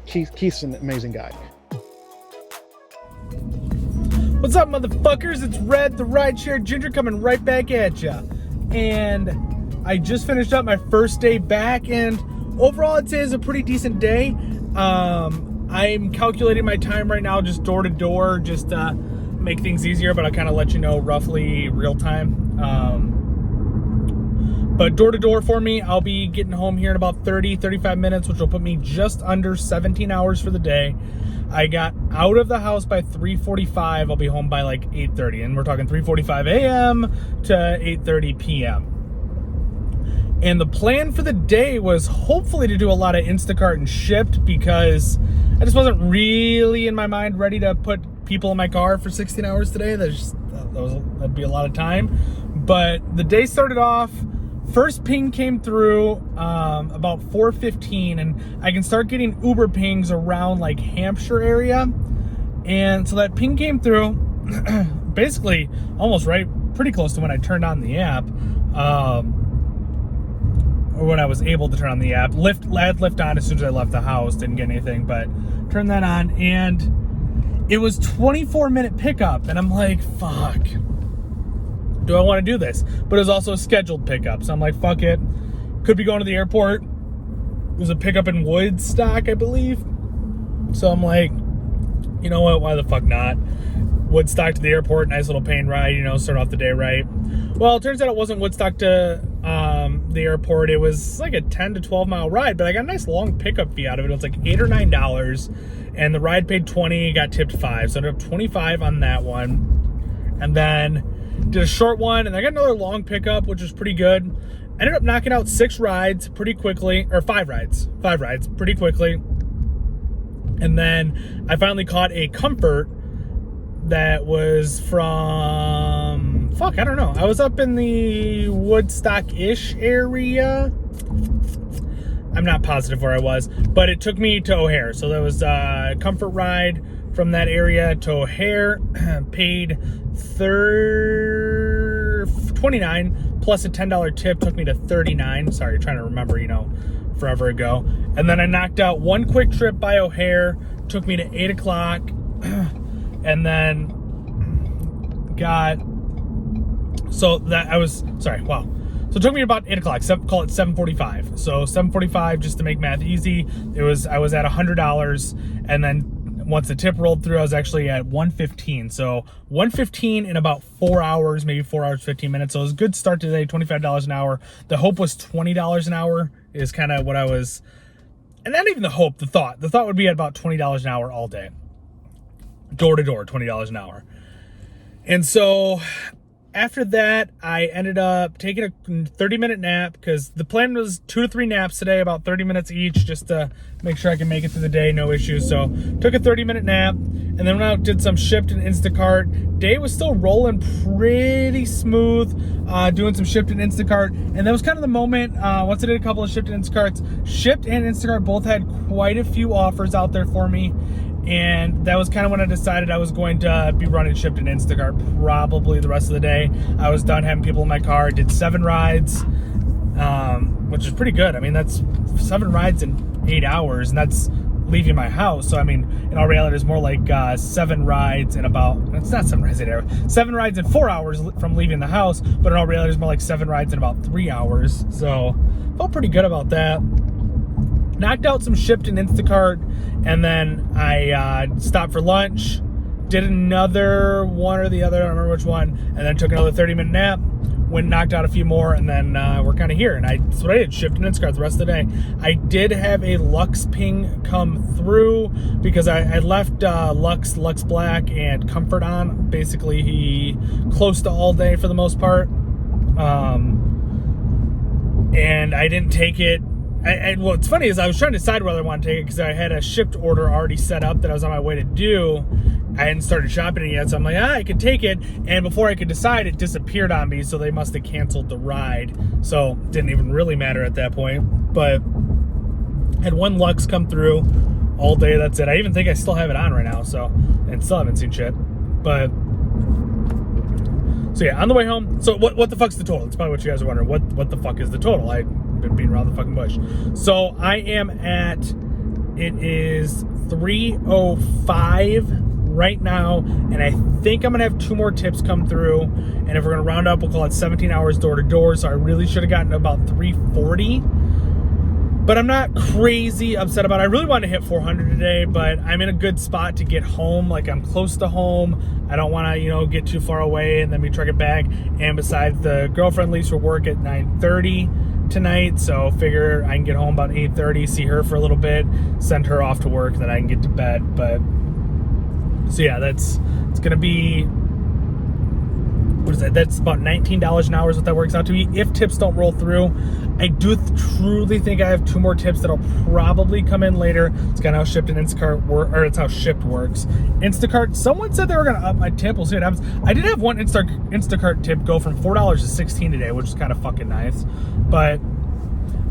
Keith's an amazing guy. What's up, motherfuckers? It's Red, the Rideshare Ginger, coming right back at ya. And I just finished up my first day back, and overall I'd say it's a pretty decent day. I'm calculating my time right now, just door to door, just make things easier, but I'll kind of let you know roughly real time. But door to door for me, I'll be getting home here in about 35 minutes, which will put me just under 17 hours for the day. I got out of the house by 3:45. I'll be home by like 8:30, and we're talking 3:45 a.m. to 8:30 p.m. And the plan for the day was hopefully to do a lot of Instacart and Shipt, because I just wasn't really in my mind ready to put people in my car for 16 hours today. That'd be a lot of time. But the day started off, first ping came through about 4:15, and I can start getting Uber pings around like Hampshire area. And so that ping came through basically almost pretty close to when I turned on the app. Or when I was able to turn on the app. I had Lyft on as soon as I left the house, didn't get anything, but turned that on, and it was 24-minute pickup, and I'm like, fuck. Do I want to do this? But it was also a scheduled pickup, so I'm like, fuck it. Could be going to the airport. It was a pickup in Woodstock, I believe. So I'm like, you know what? Why the fuck not? Woodstock to the airport, nice little pain ride, start off the day right. Well, it turns out it wasn't Woodstock to the airport. It was like a 10 to 12 mile ride, but I got a nice long pickup fee out of it. It was like $8 or $9, and the ride paid $20, got tipped $5, so I ended up $25 on that one. And then did a short one, and I got another long pickup, which was pretty good. Ended up knocking out 5 rides pretty quickly. And then I finally caught a Comfort that was from, I don't know. I was up in the Woodstock-ish area. I'm not positive where I was, but it took me to O'Hare. So that was a Comfort ride from that area to O'Hare. Paid $29 plus a $10 tip, took me to $39. Sorry, trying to remember, forever ago. And then I knocked out one quick trip by O'Hare, took me to 8 o'clock. And then So it took me about 8 o'clock, call it 7:45. So 7:45, just to make math easy, I was at $100. And then once the tip rolled through, I was actually at 115. So 115 in about 4 hours, maybe 4 hours, 15 minutes. So it was a good start today, $25 an hour. The hope was $20 an hour is kind of what I was, and not even the hope, the thought would be at about $20 an hour all day. Door to door, $20 an hour. And so after that, I ended up taking a 30-minute nap, because the plan was 2 to 3 naps today, about 30 minutes each, just to make sure I can make it through the day, no issues. So took a 30-minute nap, and then went out, did some Shipt and Instacart. Day was still rolling pretty smooth, doing some Shipt and Instacart. And that was kind of the moment, once I did a couple of Shipt and Instacarts, Shipt and Instacart both had quite a few offers out there for me. And that was kind of when I decided I was going to be running Shipt and Instacart probably the rest of the day. I was done having people in my car. Did 7 rides, which is pretty good. I mean, that's 7 rides in 8 hours, and that's leaving my house. So, I mean, in all reality, it's more like 7 rides in about, it's not 7 rides in 8 hours, 7 rides in 4 hours from leaving the house, but in all reality, it's more like 7 rides in about 3 hours. So, felt pretty good about that. Knocked out some Shipt and Instacart, and then I stopped for lunch, did another one or the other, I don't remember which one, and then took another 30-minute nap, went and knocked out a few more, and then we're kind of here. And that's what I did, Shipt and Instacart the rest of the day. I did have a Lux ping come through, because I left Lux Black and Comfort on, basically close to all day for the most part. And I didn't take it. What's funny is I was trying to decide whether I wanted to take it, because I had a Shipt order already set up that I was on my way to do. I hadn't started shopping it yet, so I'm like, I could take it. And before I could decide, it disappeared on me, so they must have canceled the ride. So it didn't even really matter at that point. But had one Lux come through all day, that's it. I even think I still have it on right now, and still haven't seen shit. But so yeah, on the way home. So what the fuck's the total? It's probably what you guys are wondering. What the fuck is the total? I've been beating around the fucking bush. So I am at It is 3:05 right now, and I think I'm gonna have 2 more tips come through, and if we're gonna round up, we'll call it 17 hours door to door. So I really should have gotten to about 340, but I'm not crazy upset about it. I really wanted to hit 400 today, but I'm in a good spot to get home. Like, I'm close to home. I don't want to, get too far away and then be trucking back. And besides, the girlfriend leaves for work at 9:30 tonight, so figure I can get home about 8:30, see her for a little bit, send her off to work, and then I can get to bed. But so yeah, it's gonna be, what is that? That's about $19 an hour is what that works out to be if tips don't roll through. I do truly think I have 2 more tips that'll probably come in later. It's kind of how Shipt and Instacart work, or it's how Shipt works. Instacart, someone said they were gonna up my tip. We'll see what happens. I did have one Instacart tip go from $4 to $16 today, which is kind of fucking nice. But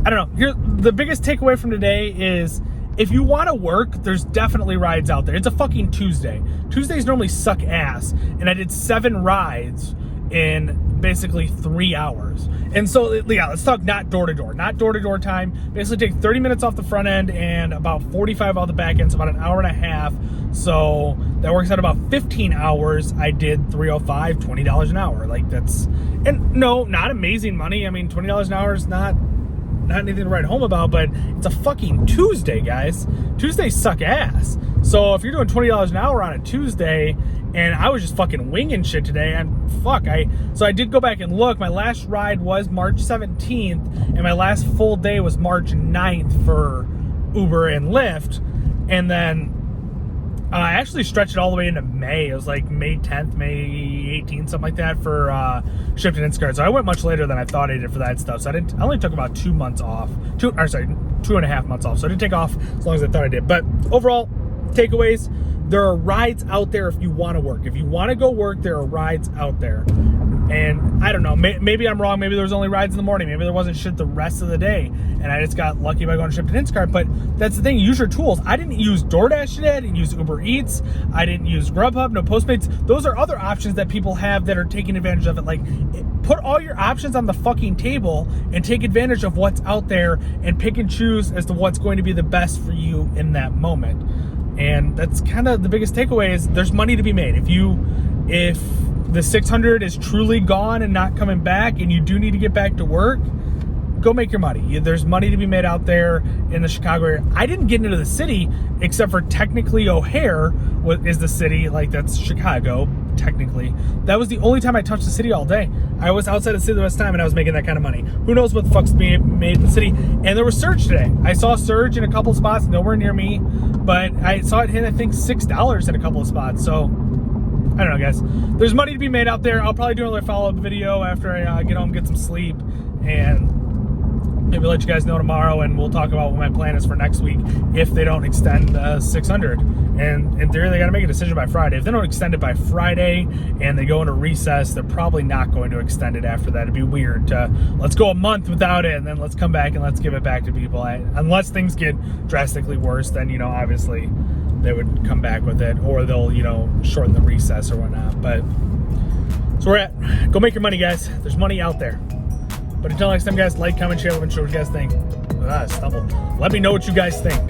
I don't know. Here, the biggest takeaway from today is, if you want to work, there's definitely rides out there. It's a fucking Tuesday. Tuesdays normally suck ass, and I did 7 rides in basically 3 hours. And so, yeah, let's talk not door-to-door. Not door-to-door time. Basically take 30 minutes off the front end and about 45 off the back end, so about an hour and a half. So that works out about 15 hours. I did 305, $20 an hour. Like, that's, and no, not amazing money. I mean, $20 an hour is not anything to write home about, but it's a fucking Tuesday, guys. Tuesdays suck ass. So if you're doing $20 an hour on a Tuesday, and I was just fucking winging shit today, so I did go back and look. My last ride was March 17th, and my last full day was March 9th for Uber and Lyft. And then I actually stretched it all the way into May. It was like May 10th, May 18th, something like that for Shipt and Instacart. So I went much later than I thought I did for that stuff. So I only took about 2 months off. 2.5 months off. So I didn't take off as long as I thought I did. But overall, takeaways, there are rides out there if you want to work. If you want to go work, there are rides out there. And I don't know, maybe I'm wrong. Maybe there was only rides in the morning. Maybe there wasn't shit the rest of the day, and I just got lucky by going to Shipt and Instacart. But that's the thing, use your tools. I didn't use DoorDash today. I didn't use Uber Eats. I didn't use Grubhub, no Postmates. Those are other options that people have that are taking advantage of it. Like, put all your options on the fucking table and take advantage of what's out there and pick and choose as to what's going to be the best for you in that moment. And that's kind of the biggest takeaway, is there's money to be made. If the 600 is truly gone and not coming back, and you do need to get back to work, go make your money. There's money to be made out there in the Chicago area. I didn't get into the city except for technically O'Hare is the city, like that's Chicago, technically. That was the only time I touched the city all day. I was outside the city the rest of the time, and I was making that kind of money. Who knows what the fuck's being made in the city? And there was surge today. I saw surge in a couple spots, nowhere near me, but I saw it hit, I think, $6 in a couple of spots. So I don't know, guys. There's money to be made out there. I'll probably do another follow-up video after I get home, get some sleep, and maybe let you guys know tomorrow, and we'll talk about what my plan is for next week if they don't extend 600. And in theory, they got to make a decision by Friday. If they don't extend it by Friday and they go into recess, they're probably not going to extend it after that. It'd be weird. Let's go a month without it, and then let's come back and let's give it back to people. Unless things get drastically worse, then, obviously they would come back with it, or they'll, shorten the recess or whatnot. But so we're at. Go make your money, guys. There's money out there. But until next time, guys, like, comment, share, let me know what you guys think. Stumbled. Let me know what you guys think.